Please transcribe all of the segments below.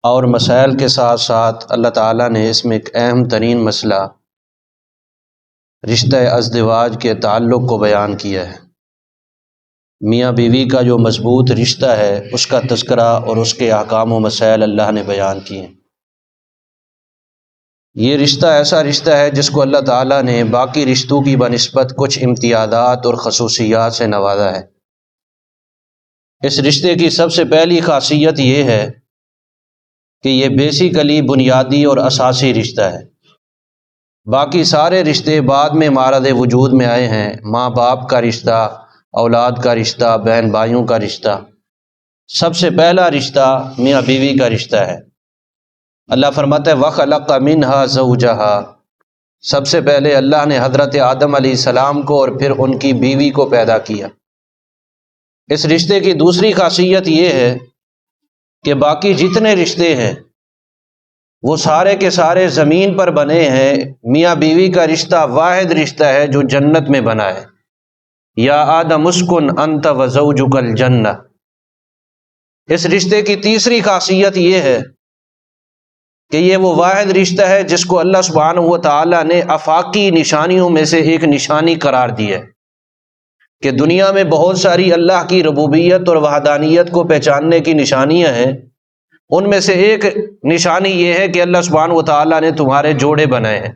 اور مسائل کے ساتھ ساتھ اللہ تعالیٰ نے اس میں ایک اہم ترین مسئلہ رشتہ ازدواج کے تعلق کو بیان کیا ہے۔ میاں بیوی کا جو مضبوط رشتہ ہے اس کا تذکرہ اور اس کے احکام و مسائل اللہ نے بیان کیے ہیں۔ یہ رشتہ ایسا رشتہ ہے جس کو اللہ تعالیٰ نے باقی رشتوں کی بنسبت کچھ امتیازات اور خصوصیات سے نوازا ہے۔ اس رشتے کی سب سے پہلی خاصیت یہ ہے کہ یہ بیسیکلی بنیادی اور اساسی رشتہ ہے۔ باقی سارے رشتے بعد میں مارد وجود میں آئے ہیں، ماں باپ کا رشتہ، اولاد کا رشتہ، بہن بھائیوں کا رشتہ۔ سب سے پہلا رشتہ میاں بیوی کا رشتہ ہے۔ اللہ فرماتا ہے وَخَلَقَ مِنْهَا زَوْجَهَا، سب سے پہلے اللہ نے حضرت آدم علیہ السلام کو اور پھر ان کی بیوی کو پیدا کیا۔ اس رشتے کی دوسری خاصیت یہ ہے کہ باقی جتنے رشتے ہیں وہ سارے کے سارے زمین پر بنے ہیں، میاں بیوی کا رشتہ واحد رشتہ ہے جو جنت میں بنا ہے۔ یا آدم اسکن انت وزوجک الجنہ۔ اس رشتے کی تیسری خاصیت یہ ہے کہ یہ وہ واحد رشتہ ہے جس کو اللہ سبحانہ و تعالیٰ نے آفاقی نشانیوں میں سے ایک نشانی قرار دی ہے کہ دنیا میں بہت ساری اللہ کی ربوبیت اور وحدانیت کو پہچاننے کی نشانیاں ہیں، ان میں سے ایک نشانی یہ ہے کہ اللہ سبحانہ و تعالیٰ نے تمہارے جوڑے بنائے ہیں۔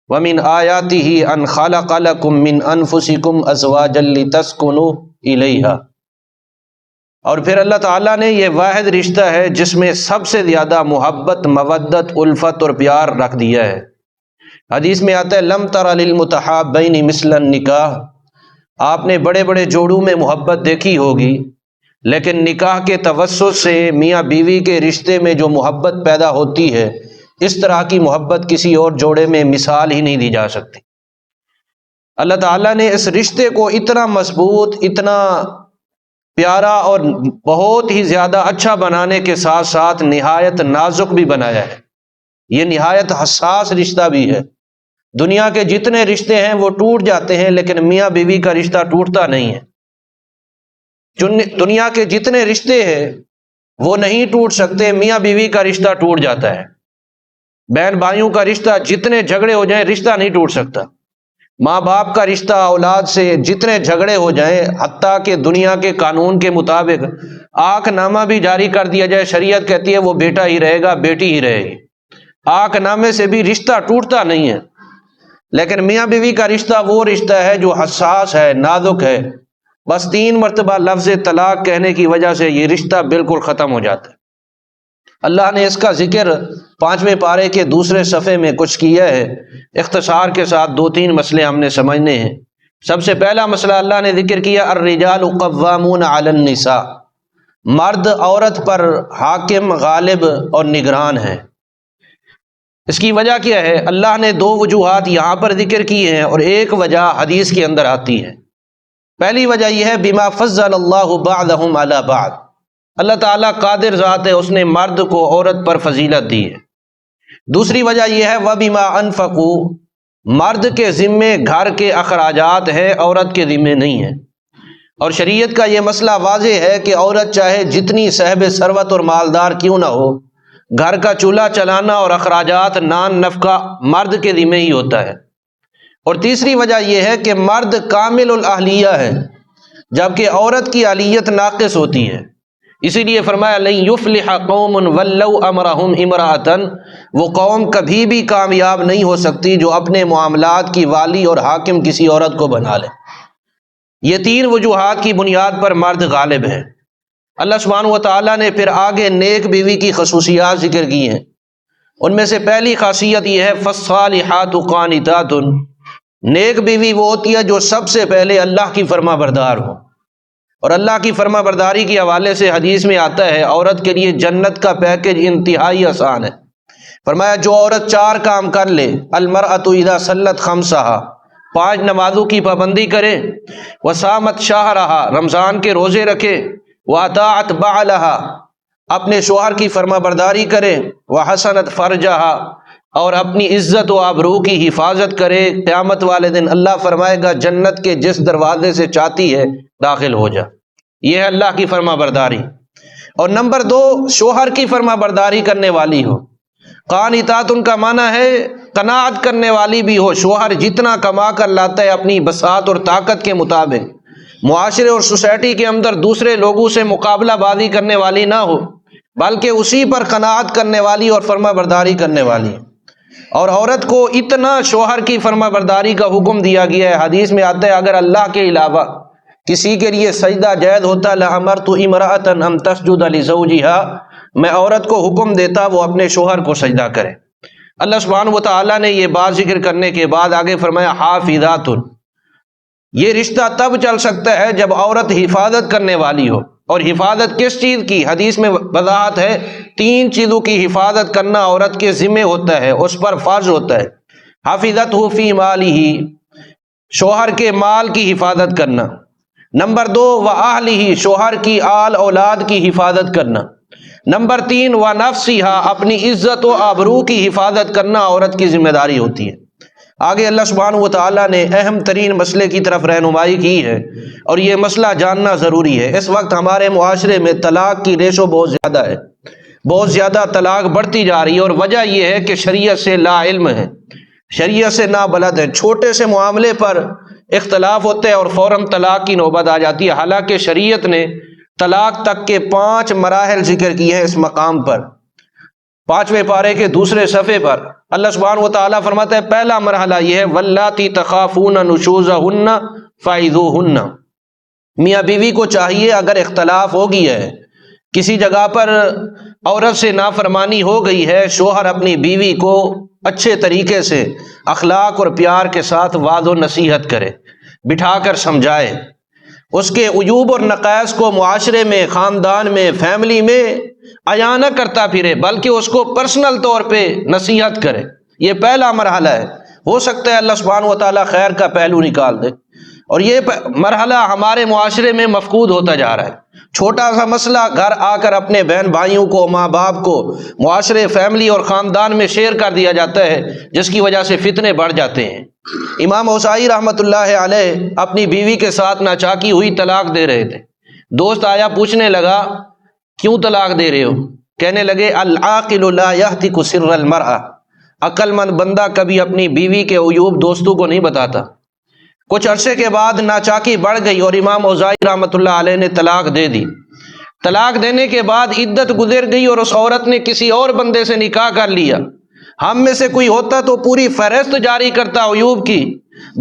وَمِنْ آيَاتِهِ أَنْ خَلَقَ لَكُم مِّنْ أَنفُسِكُمْ أَزْوَاجًا لِتَسْكُنُوا إِلَيْهَا۔ اور پھر اللہ تعالیٰ نے یہ واحد رشتہ ہے جس میں سب سے زیادہ محبت، مودت، الفت اور پیار رکھ دیا ہے۔ حدیث میں آتا ہے لم تر للمتحابین مثل النکاح، آپ نے بڑے بڑے جوڑوں میں محبت دیکھی ہوگی لیکن نکاح کے توسط سے میاں بیوی کے رشتے میں جو محبت پیدا ہوتی ہے اس طرح کی محبت کسی اور جوڑے میں مثال ہی نہیں دی جا سکتی۔ اللہ تعالیٰ نے اس رشتے کو اتنا مضبوط، اتنا پیارا اور بہت ہی زیادہ اچھا بنانے کے ساتھ ساتھ نہایت نازک بھی بنایا ہے۔ یہ نہایت حساس رشتہ بھی ہے۔ دنیا کے جتنے رشتے ہیں وہ ٹوٹ جاتے ہیں لیکن میاں بیوی کا رشتہ ٹوٹتا نہیں ہے۔ دنیا کے جتنے رشتے ہیں وہ نہیں ٹوٹ سکتے، میاں بیوی کا رشتہ ٹوٹ جاتا ہے۔ بہن بھائیوں کا رشتہ جتنے جھگڑے ہو جائیں رشتہ نہیں ٹوٹ سکتا۔ ماں باپ کا رشتہ اولاد سے جتنے جھگڑے ہو جائیں، حتیٰ کہ دنیا کے قانون کے مطابق آنکھ نامہ بھی جاری کر دیا جائے، شریعت کہتی ہے وہ بیٹا ہی رہے گا، بیٹی ہی رہے گی، آنکھ نامے سے بھی رشتہ ٹوٹتا نہیں ہے۔ لیکن میاں بیوی کا رشتہ وہ رشتہ ہے جو حساس ہے، نازک ہے، بس 3 مرتبہ لفظ طلاق کہنے کی وجہ سے یہ رشتہ بالکل ختم ہو جاتا ہے۔ اللہ نے اس کا ذکر 5ویں پارے کے دوسرے صفحے میں کچھ کیا ہے، اختصار کے ساتھ 2-3 مسئلے ہم نے سمجھنے ہیں۔ سب سے پہلا مسئلہ اللہ نے ذکر کیا الرجال قوامون علی النساء، مرد عورت پر حاکم، غالب اور نگران ہیں۔ اس کی وجہ کیا ہے؟ اللہ نے 2 وجوہات یہاں پر ذکر کی ہیں اور ایک وجہ حدیث کے اندر آتی ہے۔ پہلی وجہ یہ ہے بما فضل اللہ بعضهم علی بعض، اللہ تعالیٰ قادر ذات ہے، اس نے مرد کو عورت پر فضیلت دی ہے۔ دوسری وجہ یہ ہے وَبِمَا أَنفَقُوا، مرد کے ذمے گھر کے اخراجات ہیں، عورت کے ذمے نہیں ہیں۔ اور شریعت کا یہ مسئلہ واضح ہے کہ عورت چاہے جتنی صاحب ثروت اور مالدار کیوں نہ ہو، گھر کا چولہا چلانا اور اخراجات، نان نفقہ مرد کے ذمے ہی ہوتا ہے۔ اور تیسری وجہ یہ ہے کہ مرد کامل الاہلیہ ہے جبکہ عورت کی اہلیت ناقص ہوتی ہے۔ اسی لیے فرمایا لن یفلح قوم ولوا امرهم امرأة، وہ قوم کبھی بھی کامیاب نہیں ہو سکتی جو اپنے معاملات کی والی اور حاکم کسی عورت کو بنا لے۔ یہ 3 وجوہات کی بنیاد پر مرد غالب ہے۔ اللہ سبحانہ و تعالیٰ نے پھر آگے نیک بیوی کی خصوصیات ذکر کی ہیں۔ ان میں سے پہلی خاصیت یہ ہے فالصالحات قانتات، نیک بیوی وہ ہوتی ہے جو سب سے پہلے اللہ کی فرما بردار ہو۔ اور اللہ کی فرما برداری کے حوالے سے حدیث میں آتا ہے عورت کے لیے جنت کا پیکج انتہائی آسان ہے۔ فرمایا جو عورت 4 کام کر لے، المرأۃ اذا صلت خمسہا، 5 نمازوں کی پابندی کرے، وصامت شہرہا، رمضان کے روزے رکھے، واطاعت بعلہا، اپنے شوہر کی فرما برداری کرے، وحسنت فرجہا، اور اپنی عزت و آبرو کی حفاظت کرے، قیامت والے دن اللہ فرمائے گا جنت کے جس دروازے سے چاہتی ہے داخل ہو جا۔ یہ ہے اللہ کی فرما برداری۔ اور نمبر 2 شوہر کی فرما برداری کرنے والی ہو۔ قانتات ان کا معنی ہے قناعت کرنے والی بھی ہو، شوہر جتنا کما کر لاتا ہے اپنی بساط اور طاقت کے مطابق معاشرے اور سوسائٹی کے اندر دوسرے لوگوں سے مقابلہ بازی کرنے والی نہ ہو، بلکہ اسی پر قناعت کرنے والی اور فرما برداری کرنے والی ہے۔ اور عورت کو اتنا شوہر کی فرما برداری کا حکم دیا گیا ہے، حدیث میں آتا ہے اگر اللہ کے علاوہ کسی کے لیے سجدہ جائز ہوتا لَأَمَرْتُ امْرَأَةً أَن تَسْجُدَ لِزَوْجِهَا، میں عورت کو حکم دیتا وہ اپنے شوہر کو سجدہ کرے۔ اللہ سبحانہ و تعالیٰ نے یہ بات ذکر کرنے کے بعد آگے فرمایا حافظات، یہ رشتہ تب چل سکتا ہے جب عورت حفاظت کرنے والی ہو۔ اور حفاظت کس چیز کی؟ حدیث میں وضاحت ہے 3 چیزوں کی حفاظت کرنا عورت کے ذمہ ہوتا ہے، اس پر فرض ہوتا ہے۔ حافظتہ فی مالہ، شوہر کے مال کی حفاظت کرنا۔ نمبر 2 وَأَهْلِهِ، شوہر کی آل اولاد کی حفاظت کرنا۔ نمبر 3 وَنَفْسِهَا، اپنی عزت و آبرو کی حفاظت کرنا عورت کی ذمہ داری ہوتی ہے۔ آگے اللہ سبحانہ و تعالیٰ نے اہم ترین مسئلے کی طرف رہنمائی کی ہے، اور یہ مسئلہ جاننا ضروری ہے۔ اس وقت ہمارے معاشرے میں طلاق کی ریشو بہت زیادہ ہے، بہت زیادہ طلاق بڑھتی جا رہی ہے، اور وجہ یہ ہے کہ شریعت سے لا علم ہے، شریعت سے نابلد ہے۔ چھوٹے سے معاملے پر اختلاف ہوتے ہیں اور فوراً طلاق کی نوبت آ جاتی ہے، حالانکہ شریعت نے طلاق تک کے 5 مراحل ذکر کیے ہیں اس مقام پر۔ 5ویں پارے کے 2 صفحے پر اللہ سبحانہ و تعالیٰ فرماتا ہے پہلا مرحلہ یہ ہے واللاتی تخافون نشوزہن فعظوہن، میاں بیوی کو چاہیے اگر اختلاف ہو گیا ہے، کسی جگہ پر عورت سے نافرمانی ہو گئی ہے، شوہر اپنی بیوی کو اچھے طریقے سے اخلاق اور پیار کے ساتھ وعظ و نصیحت کرے، بٹھا کر سمجھائے، اس کے عیوب اور نقائص کو معاشرے میں، خاندان میں، فیملی میں عیاں نہ کرتا پھرے، بلکہ اس کو پرسنل طور پہ نصیحت کرے۔ یہ پہلا مرحلہ ہے، ہو سکتا ہے اللہ سبحانہ و تعالیٰ خیر کا پہلو نکال دے، اور یہ مرحلہ ہمارے معاشرے میں مفقود ہوتا جا رہا ہے۔ چھوٹا سا مسئلہ گھر آ کر اپنے بہن بھائیوں کو، ماں باپ کو، معاشرے، فیملی اور خاندان میں شیئر کر دیا جاتا ہے، جس کی وجہ سے فتنے بڑھ جاتے ہیں۔ امام اوزاعی رحمۃ اللہ علیہ اپنی بیوی کے ساتھ ناچاکی ہوئی طلاق دے رہے تھے، دوست آیا پوچھنے لگا کیوں طلاق دے رہے ہو؟ کہنے لگے العاقل لا یہتک سر المرأة، عقل مند بندہ کبھی اپنی بیوی کے عیوب دوستوں کو نہیں بتاتا۔ کچھ عرصے کے بعد ناچاکی بڑھ گئی اور امام اوزاعی رحمۃ اللہ علیہ نے طلاق دے دی۔ طلاق دینے کے بعد عدت گزر گئی اور اس عورت نے کسی اور بندے سے نکاح کر لیا۔ ہم میں سے کوئی ہوتا تو پوری فہرست جاری کرتا عیوب کی۔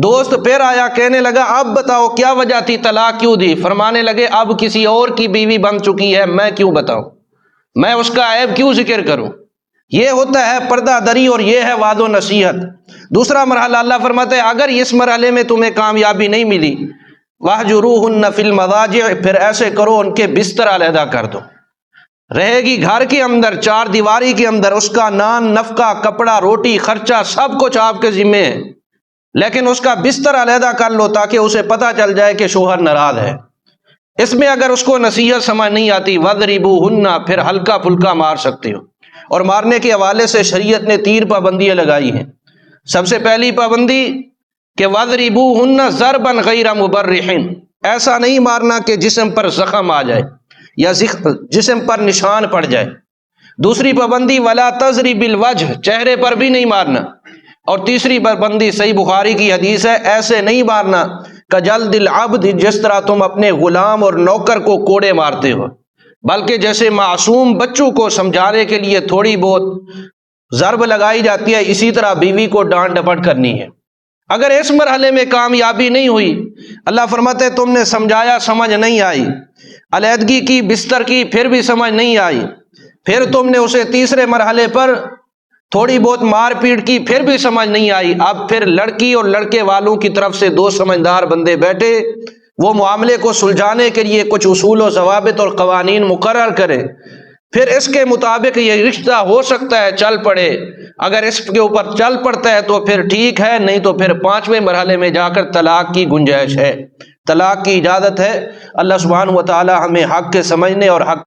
دوست پھر آیا، کہنے لگا اب بتاؤ کیا وجہ تھی، طلاق کیوں دی؟ فرمانے لگے اب کسی اور کی بیوی بن چکی ہے، میں کیوں بتاؤں، میں اس کا عیب کیوں ذکر کروں؟ یہ ہوتا ہے پردہ دری اور یہ ہے وعظ و نصیحت۔ دوسرا مرحلہ اللہ فرماتے ہیں اگر اس مرحلے میں تمہیں کامیابی نہیں ملی وَاهْجُرُوهُنَّ فِي الْمَضَاجِعِ، پھر ایسے کرو ان کے بستر علیحدہ کر دو، رہے گی گھر کے اندر، 4 دیواری کے اندر، اس کا نان، نفقہ، کپڑا، روٹی، خرچہ سب کچھ آپ کے ذمہ ہے، لیکن اس کا بستر علیحدہ کر لو تاکہ اسے پتہ چل جائے کہ شوہر ناراض ہے۔ اس میں اگر اس کو نصیحت سمجھ نہیں آتی وَاضْرِبُوهُنَّ، پھر ہلکا پھلکا مار سکتے ہو۔ اور مارنے کے حوالے سے شریعت نے 3 پابندیاں لگائی ہیں۔ سب سے پہلی پابندی کہ وَاضْرِبُوهُنَّ ضَرْبًا غَيْرَ مُبَرِّحٍ، ایسا نہیں مارنا کہ جسم پر زخم آ جائے یا جسم پر نشان پڑ جائے۔ دوسری پابندی وَلَا تَضْرِبِ الْوَجْهِ، چہرے پر بھی نہیں مارنا۔ اور تیسری پابندی صحیح بخاری کی حدیث ہے ایسے نہیں مارنا کَجَلْدِ الْعَبْدِ، جس طرح تم اپنے غلام اور نوکر کو کوڑے مارتے ہو، بلکہ جیسے معصوم بچوں کو سمجھانے کے لیے تھوڑی بہت ضرب لگائی جاتی ہے، اسی طرح بیوی کو ڈانٹ ڈپٹ کرنی ہے۔ اگر اس مرحلے میں کامیابی نہیں ہوئی، اللہ فرماتے تم نے سمجھایا سمجھ نہیں آئی، علیحدگی کی، بستر کی، پھر بھی سمجھ نہیں آئی، پھر تم نے اسے تیسرے مرحلے پر تھوڑی بہت مار پیٹ کی، پھر بھی سمجھ نہیں آئی، اب پھر لڑکی اور لڑکے والوں کی طرف سے 2 سمجھدار بندے بیٹھے، وہ معاملے کو سلجھانے کے لیے کچھ اصول و ضوابط اور قوانین مقرر کرے، پھر اس کے مطابق یہ رشتہ ہو سکتا ہے چل پڑے۔ اگر اس کے اوپر چل پڑتا ہے تو پھر ٹھیک ہے، نہیں تو پھر 5ویں مرحلے میں جا کر طلاق کی گنجائش ہے، طلاق کی اجازت ہے۔ اللہ سبحانہ و تعالی ہمیں حق کے سمجھنے اور حق